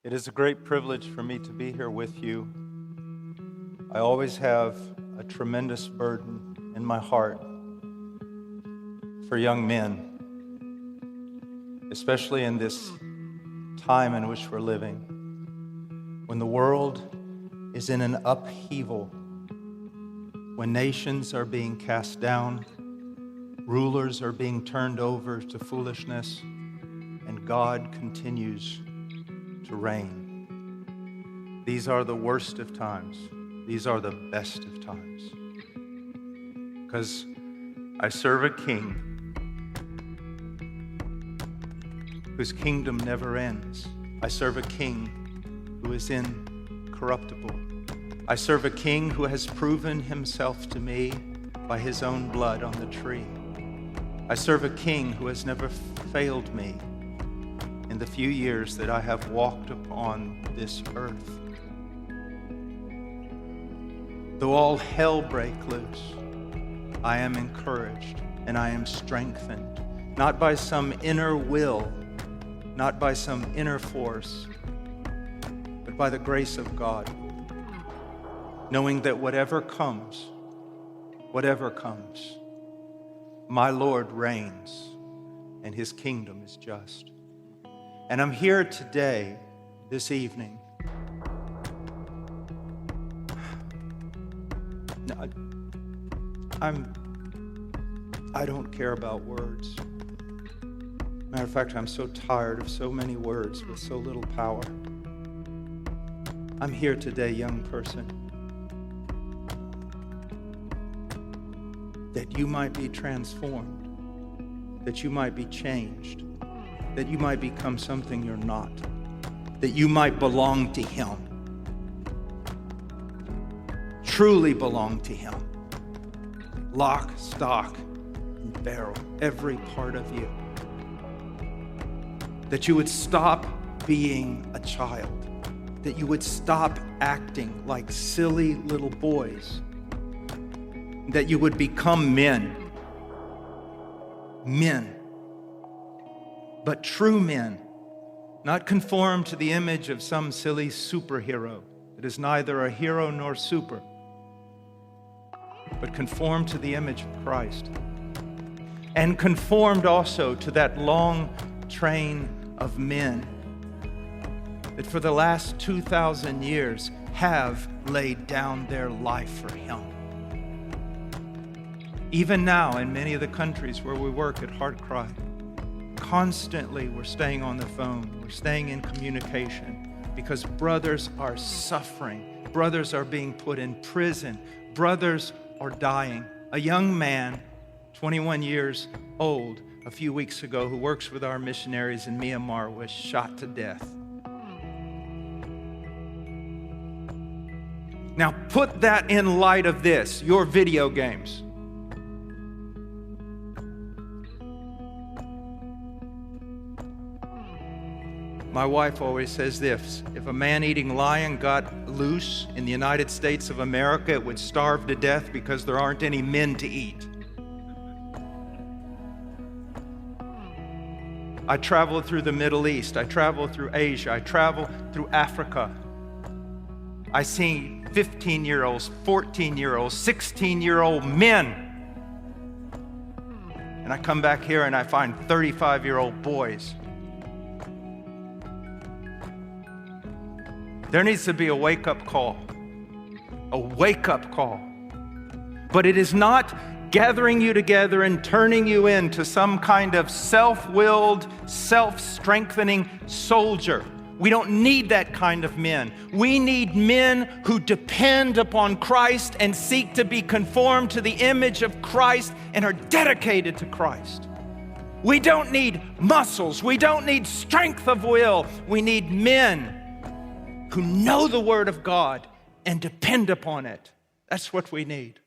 It is a great privilege for me to be here with you. I always have a tremendous burden in my heart for young men, especially in this time in which we're living, when the world is in an upheaval, when nations are being cast down, rulers are being turned over to foolishness, and God continues to reign. These are the worst of times. These are the best of times. Because I serve a king whose kingdom never ends. I serve a king who is incorruptible. I serve a king who has proven himself to me by his own blood on the tree. I serve a king who has never failed me in the few years that I have walked upon this earth. Though all hell break loose, I am encouraged and I am strengthened, not by some inner will, not by some inner force, but by the grace of God, knowing that whatever comes, my Lord reigns and his kingdom is just. And I'm here today, this evening. I don't care about words. Matter of fact, I'm so tired of so many words with so little power. I'm here today, young person, that you might be transformed, that you might be changed, that you might become something you're not, that you might belong to him, truly belong to him, lock, stock, and barrel, every part of you, that you would stop being a child, that you would stop acting like silly little boys, that you would become men, but true men, not conform to the image of some silly superhero that is neither a hero nor super, but conform to the image of Christ, and conformed also to that long train of men that for the last 2,000 years have laid down their life for him. Even now, in many of the countries where we work at HeartCry, constantly we're staying on the phone, we're staying in communication, because brothers are suffering, brothers are being put in prison, brothers are dying. A young man, 21 years old, a few weeks ago, who works with our missionaries in Myanmar, was shot to death. Now put that in light of this, your video games. My wife always says this: if a man-eating lion got loose in the United States of America, it would starve to death because there aren't any men to eat. I travel through the Middle East, I travel through Asia, I travel through Africa. I see 15-year-olds, 14-year-olds, 16-year-old men. And I come back here and I find 35-year-old boys. There needs to be a wake-up call. A wake-up call. But it is not gathering you together and turning you into some kind of self-willed, self-strengthening soldier. We don't need that kind of men. We need men who depend upon Christ and seek to be conformed to the image of Christ and are dedicated to Christ. We don't need muscles. We don't need strength of will. We need men who know the Word of God and depend upon it. That's what we need.